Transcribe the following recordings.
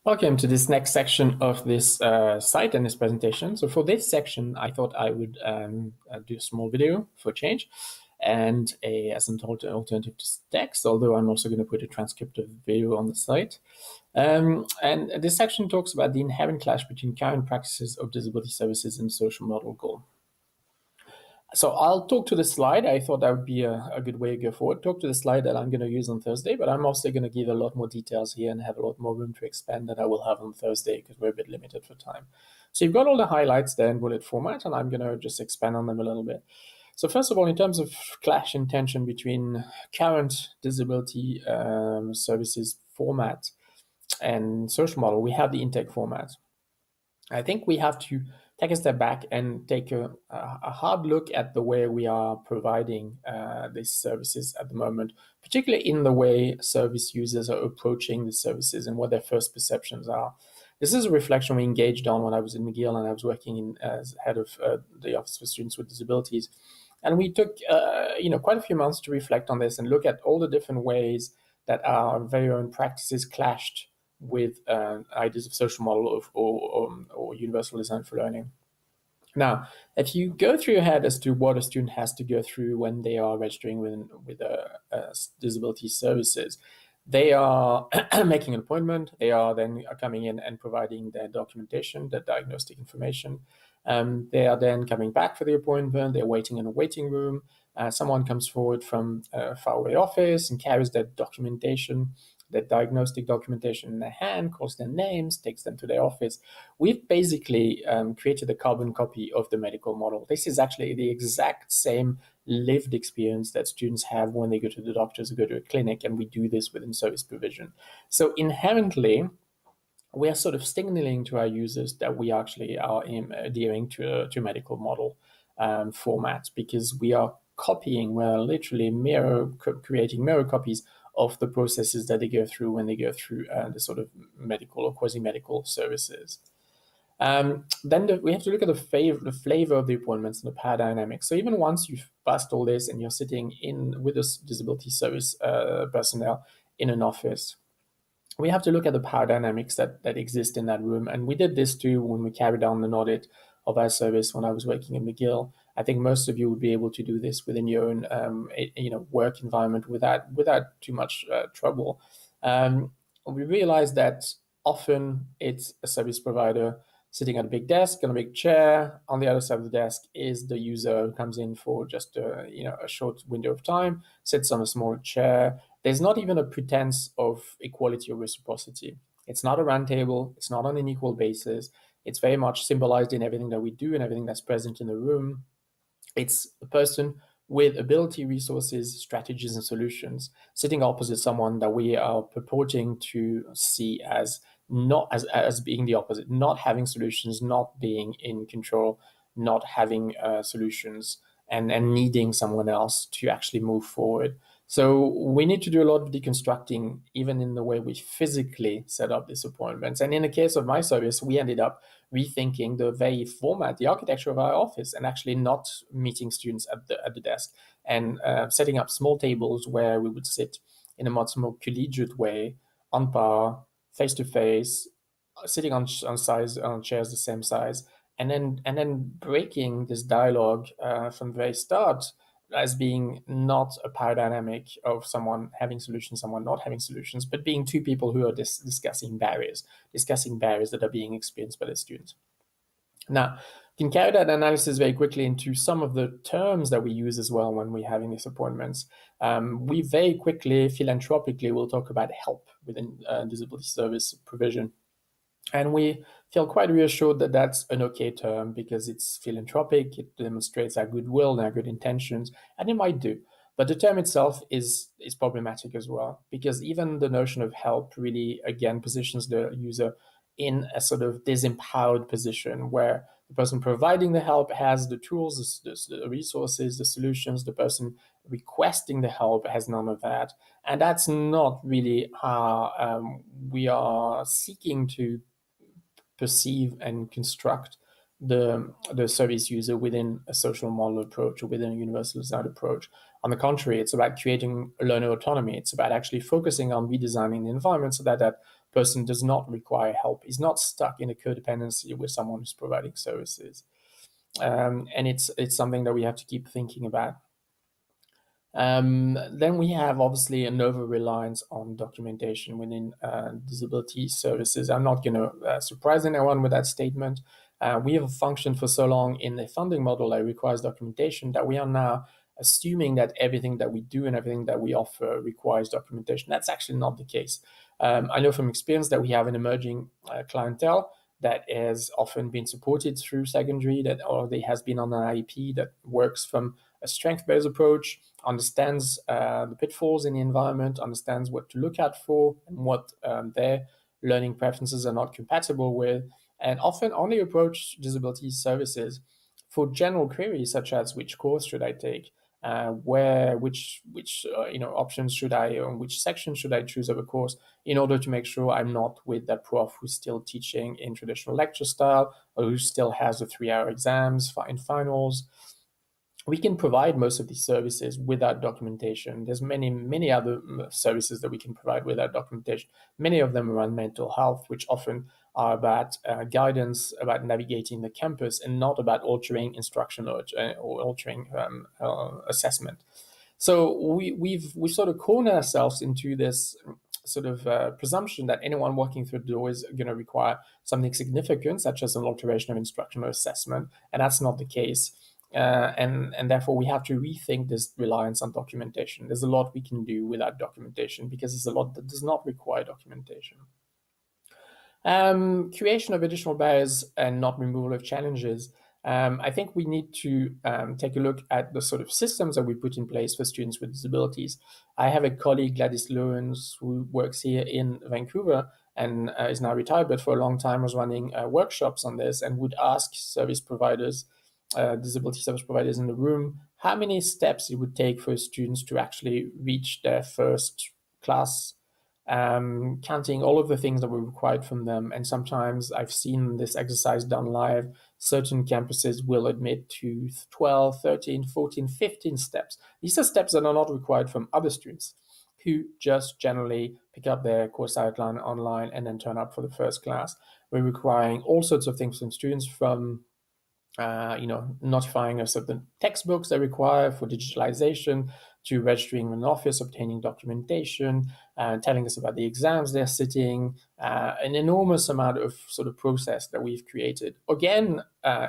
Welcome to this next section of this site and this presentation. So for this section, I thought I would do a small video for change and as an alternative to text, although I'm also going to put a transcript of the video on the site. And this section talks about the inherent clash between current practices of disability services and social model goal. So I'll talk to the slide. I thought that would be a good way to go forward. Talk to the slide that I'm going to use on Thursday, but I'm also going to give a lot more details here and have a lot more room to expand than I will have on Thursday because we're a bit limited for time. So you've got all the highlights there in bullet format, and I'm going to just expand on them a little bit. So first of all, in terms of clash and tension between current disability services format and social model, we have the intake format. I think we have to take a step back and take a hard look at the way we are providing these services at the moment, particularly in the way service users are approaching the services and what their first perceptions are. This is a reflection we engaged on when I was in McGill and I was working as head of the Office for Students with Disabilities. And we took quite a few months to reflect on this and look at all the different ways that our very own practices clashed with ideas of social model or universal design for learning. Now, if you go through your head as to what a student has to go through when they are registering with disability services, they are making an appointment. They are then coming in and providing their documentation, their diagnostic information. They are then coming back for the appointment. They're waiting in a waiting room. Someone comes forward from a faraway office and carries their documentation, their diagnostic documentation in their hand, calls their names, takes them to their office. We've basically created a carbon copy of the medical model. This is actually the exact same lived experience that students have when they go to the doctors or go to a clinic, and we do this within service provision. So inherently, we are sort of signaling to our users that we actually are adhering to a medical model format, because we are copying, we're literally creating mirror copies of the processes that they go through when they go through the sort of medical or quasi-medical services. Then we have to look at the flavor of the appointments and the power dynamics. So even once you've passed all this and you're sitting in with a disability service personnel in an office, we have to look at the power dynamics that exist in that room. And we did this too when we carried on an audit of our service when I was working in McGill. I think most of you would be able to do this within your own work environment without too much trouble. We realized that often it's a service provider sitting at a big desk on a big chair. On the other side of the desk is the user who comes in for just a short window of time, sits on a small chair. There's not even a pretense of equality or reciprocity. It's not a round table. It's not on an equal basis. It's very much symbolized in everything that we do and everything that's present in the room. It's a person with ability, resources, strategies, and solutions sitting opposite someone that we are purporting to see as not as being the opposite, not having solutions, not being in control, not having solutions, and needing someone else to actually move forward. So we need to do a lot of deconstructing, even in the way we physically set up these appointments. And in the case of my service, we ended up rethinking the very format, the architecture of our office, and actually not meeting students at the desk and setting up small tables where we would sit in a much more collegiate way, on par, face to face, sitting on chairs the same size, and then breaking this dialogue from the very start as being not a power dynamic of someone having solutions, someone not having solutions, but being two people who are discussing barriers that are being experienced by the students. Now, you can carry that analysis very quickly into some of the terms that we use as well when we're having these appointments. We very quickly, philanthropically, will talk about help within disability service provision. And we feel quite reassured that that's an okay term because it's philanthropic, it demonstrates our goodwill and our good intentions, and it might do. But the term itself is problematic as well, because even the notion of help really, again, positions the user in a sort of disempowered position where the person providing the help has the tools, the resources, the solutions. The person requesting the help has none of that. And that's not really how we are seeking to perceive and construct the service user within a social model approach or within a universal design approach. On the contrary, it's about creating learner autonomy. It's about actually focusing on redesigning the environment so that that person does not require help, is not stuck in a codependency with someone who's providing services. And it's something that we have to keep thinking about. Then we have obviously an over-reliance on documentation within disability services. I'm not going to surprise anyone with that statement. We have functioned for so long in a funding model that requires documentation that we are now assuming that everything that we do and everything that we offer requires documentation. That's actually not the case. I know from experience that we have an emerging clientele that has often been supported through secondary, that or they has been on an IEP that works from a strength-based approach, understands the pitfalls in the environment, understands what to look out for and what their learning preferences are not compatible with, and often only approach disability services for general queries such as which course should I take, which options should I, or which section should I choose of a course, in order to make sure I'm not with that prof who's still teaching in traditional lecture style or who still has the 3-hour exams in finals. We can provide most of these services without documentation. There's many other services that we can provide without documentation. Many of them around mental health, which often are about guidance, about navigating the campus, and not about altering instruction or altering assessment. So we've sort of cornered ourselves into this sort of presumption that anyone walking through the door is going to require something significant, such as an alteration of instruction or assessment, and that's not the case. And therefore we have to rethink this reliance on documentation. There's a lot we can do without documentation because there's a lot that does not require documentation. Creation of additional barriers and not removal of challenges. I think we need to take a look at the sort of systems that we put in place for students with disabilities. I have a colleague, Gladys Lewins, who works here in Vancouver and is now retired, but for a long time was running workshops on this and would ask service providers, disability service providers in the room, how many steps it would take for students to actually reach their first class, counting all of the things that were required from them. And sometimes I've seen this exercise done live. Certain campuses will admit to 12, 13, 14, 15 steps. These are steps that are not required from other students who just generally pick up their course outline online and then turn up for the first class. We're requiring all sorts of things from students, from notifying us of the textbooks they require for digitalization, to registering in an office, obtaining documentation, telling us about the exams they're sitting, an enormous amount of sort of process that we've created, again,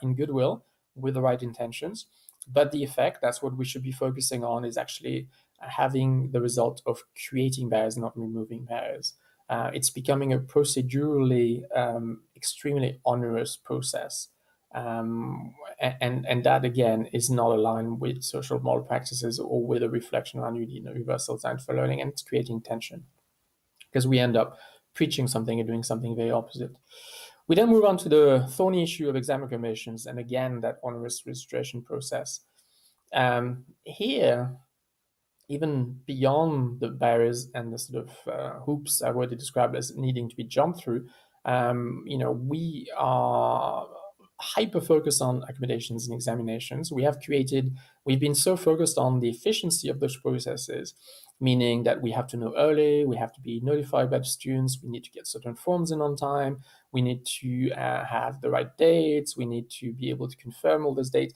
in goodwill, with the right intentions. But the effect, that's what we should be focusing on, is actually having the result of creating barriers, not removing barriers. It's becoming a procedurally extremely onerous process. And that, again, is not aligned with social model practices or with a reflection on universal design for learning, and it's creating tension because we end up preaching something and doing something very opposite. We then move on to the thorny issue of exam recommendations, and again, that onerous registration process. Here, even beyond the barriers and the sort of hoops I've already described as needing to be jumped through, we are hyper-focused on accommodations and examinations. We've been so focused on the efficiency of those processes, meaning that we have to know early, we have to be notified by the students, we need to get certain forms in on time, we need to have the right dates, we need to be able to confirm all those dates,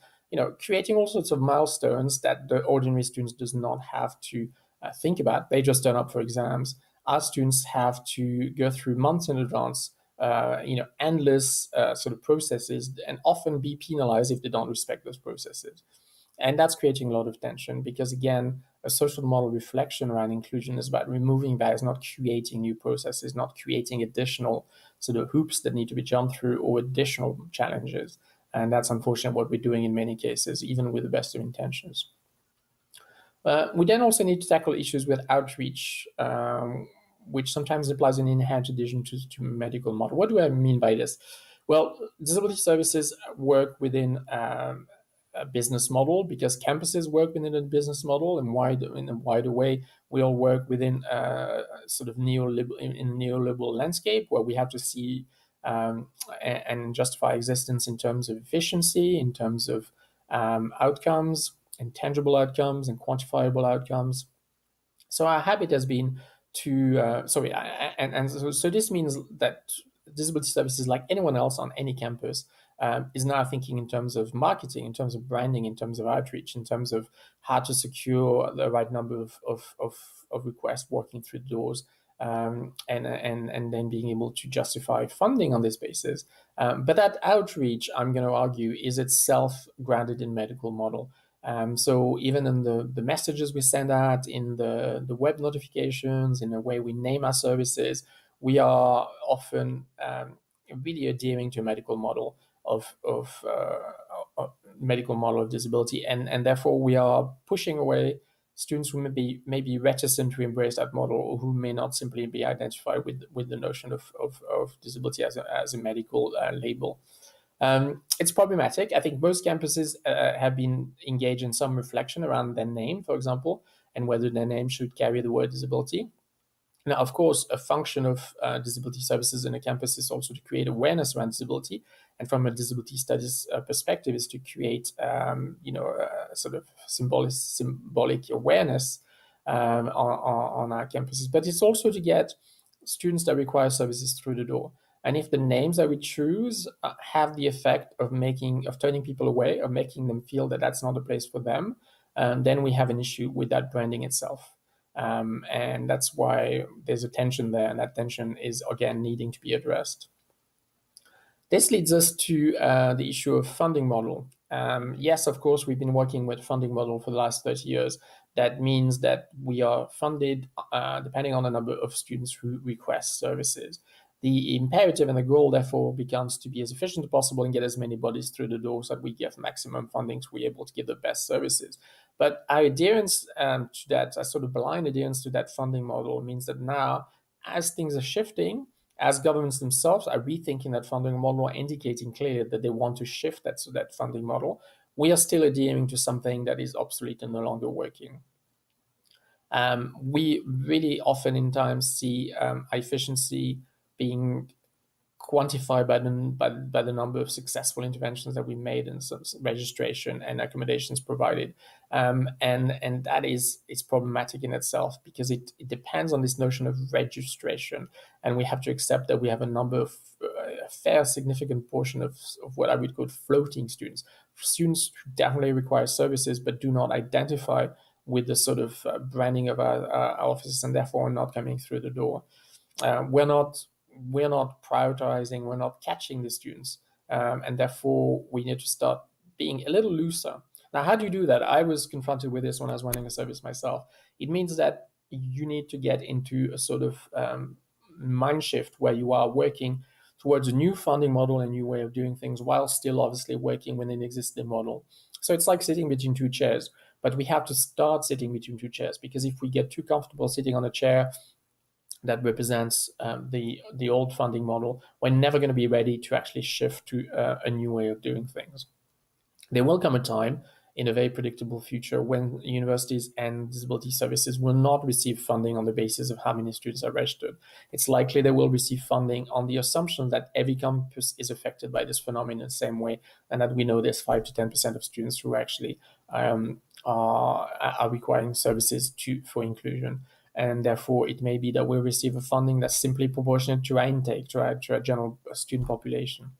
creating all sorts of milestones that the ordinary students does not have to think about. They just turn up for exams. Our students have to go through months in advance endless sort of processes, and often be penalized if they don't respect those processes. And that's creating a lot of tension because, again, a social model reflection around inclusion is about removing barriers, not creating new processes, not creating additional sort of hoops that need to be jumped through or additional challenges. And that's unfortunately what we're doing in many cases, even with the best of intentions. We then also need to tackle issues with outreach, which sometimes implies an inherent addition to medical model. What do I mean by this? Well, disability services work within a business model because campuses work within a business model, and in a wider way, we all work within a sort of neoliberal landscape where we have to see and justify existence in terms of efficiency, in terms of outcomes, and tangible outcomes and quantifiable outcomes. So our habit has been So this means that disability services, like anyone else on any campus, is now thinking in terms of marketing, in terms of branding, in terms of outreach, in terms of how to secure the right number of requests walking through the doors, and then being able to justify funding on this basis. But that outreach, I'm going to argue, is itself grounded in medical model. So even in the messages we send out, in the web notifications, in the way we name our services, we are often really adhering to a medical model of medical model of disability, and therefore we are pushing away students who may be reticent to embrace that model, or who may not simply be identified with the notion of disability as a medical label. It's problematic. I think most campuses have been engaged in some reflection around their name, for example, and whether their name should carry the word disability. Now, of course, a function of disability services in a campus is also to create awareness around disability, and from a disability studies perspective, is to create, sort of symbolic awareness on our campuses. But it's also to get students that require services through the door. And if the names that we choose have the effect of turning people away, or making them feel that that's not a place for them, then we have an issue with that branding itself. And that's why there's a tension there, and that tension is, again, needing to be addressed. This leads us to the issue of funding model. Yes, of course, we've been working with funding model for the last 30 years. That means that we are funded depending on the number of students who request services. The imperative and the goal, therefore, becomes to be as efficient as possible and get as many bodies through the door so that we get maximum funding to be able to give the best services. But our adherence to that, a sort of blind adherence to that funding model, means that now, as things are shifting, as governments themselves are rethinking that funding model, indicating clearly that they want to shift that funding model, we are still adhering to something that is obsolete and no longer working. We really often in times see efficiency being quantified by the number of successful interventions that we made and some registration and accommodations provided, and that is problematic in itself, because it depends on this notion of registration, and we have to accept that we have a fair significant portion of what I would call floating students who definitely require services but do not identify with the sort of branding of our offices, and therefore are not coming through the door. We're not prioritizing, we're not catching the students, and therefore we need to start being a little looser. Now, how do you do that? I was confronted with this when I was running a service myself. It means that you need to get into a sort of mind shift where you are working towards a new funding model, a new way of doing things, while still obviously working within an existing model. So it's like sitting between two chairs, but we have to start sitting between two chairs, because if we get too comfortable sitting on a chair that represents the old funding model, we're never going to be ready to actually shift to a new way of doing things. There will come a time in a very predictable future when universities and disability services will not receive funding on the basis of how many students are registered. It's likely they will receive funding on the assumption that every campus is affected by this phenomenon in the same way, and that we know there's 5 to 10% of students who actually are requiring services for inclusion. And therefore, it may be that we'll receive a funding that's simply proportionate to our intake, to our general student population.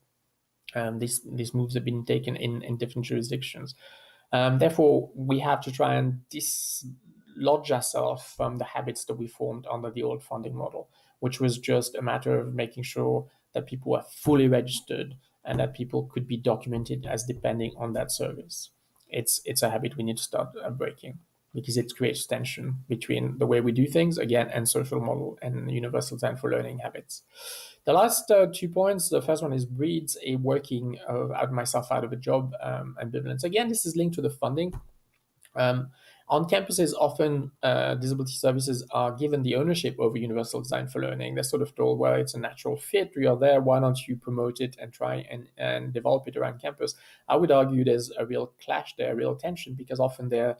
These moves have been taken in different jurisdictions. Therefore, we have to try and dislodge ourselves from the habits that we formed under the old funding model, which was just a matter of making sure that people were fully registered and that people could be documented as depending on that service. It's a habit we need to start breaking, because it creates tension between the way we do things, again, and social model and universal design for learning habits. The last 2 points, the first one is breeds a working myself out of a job ambivalence. Again, this is linked to the funding. On campuses, often disability services are given the ownership over universal design for learning. They're sort of told, well, it's a natural fit, we are there, why don't you promote it and try and develop it around campus? I would argue there's a real clash there, a real tension, because often they're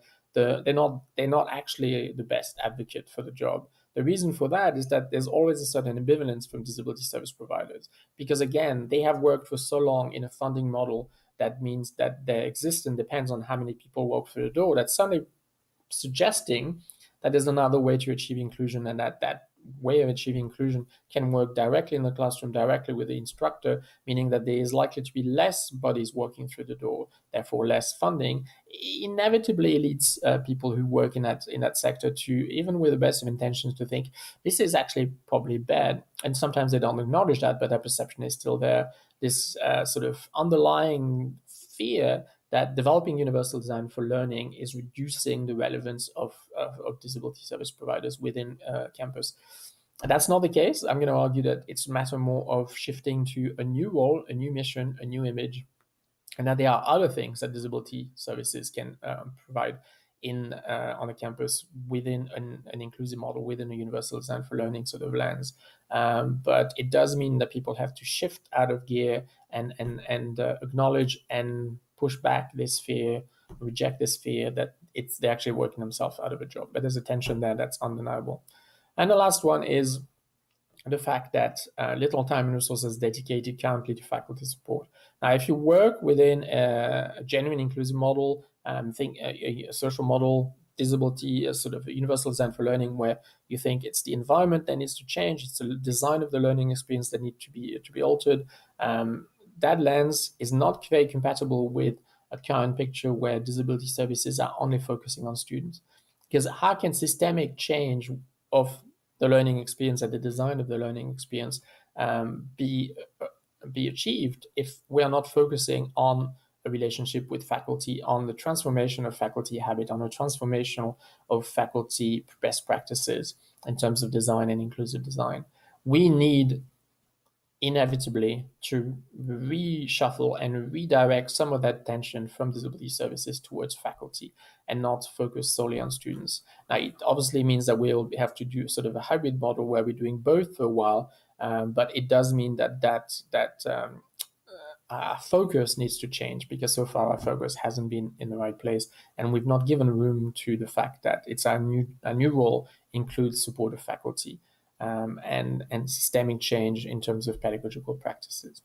not actually the best advocate for the job. The reason for that is that there's always a certain ambivalence from disability service providers, because again, they have worked for so long in a funding model that means that their existence depends on how many people walk through the door, that suddenly suggesting that there's another way to achieve inclusion, and that way of achieving inclusion can work directly in the classroom, directly with the instructor, meaning that there is likely to be less bodies walking through the door, therefore less funding, inevitably leads people who work in that sector to, even with the best of intentions, to think this is actually probably bad. And sometimes they don't acknowledge that, but that perception is still there. This sort of underlying fear that developing universal design for learning is reducing the relevance of disability service providers within campus. And that's not the case. I'm going to argue that it's a matter more of shifting to a new role, a new mission, a new image, and that there are other things that disability services can provide in on a campus within an inclusive model, within a universal design for learning sort of lens. But it does mean that people have to shift out of gear and acknowledge and push back this fear, reject this fear that they're actually working themselves out of a job. But there's a tension there that's undeniable. And the last one is the fact that little time and resources dedicated currently to faculty support. Now, if you work within a genuine inclusive model, think a social model, disability, a sort of a universal design for learning, where you think it's the environment that needs to change, it's the design of the learning experience that needs to be altered. That lens is not very compatible with a current picture where disability services are only focusing on students. Because how can systemic change of the learning experience and the design of the learning experience be achieved if we are not focusing on a relationship with faculty, on the transformation of faculty habit, on a transformation of faculty best practices in terms of design and inclusive design? We need inevitably to reshuffle and redirect some of that attention from disability services towards faculty and not focus solely on students. Now, it obviously means that we'll have to do sort of a hybrid model where we're doing both for a while, but it does mean that our focus needs to change, because so far our focus hasn't been in the right place, and we've not given room to the fact that it's our new role includes support of faculty. And systemic change in terms of pedagogical practices.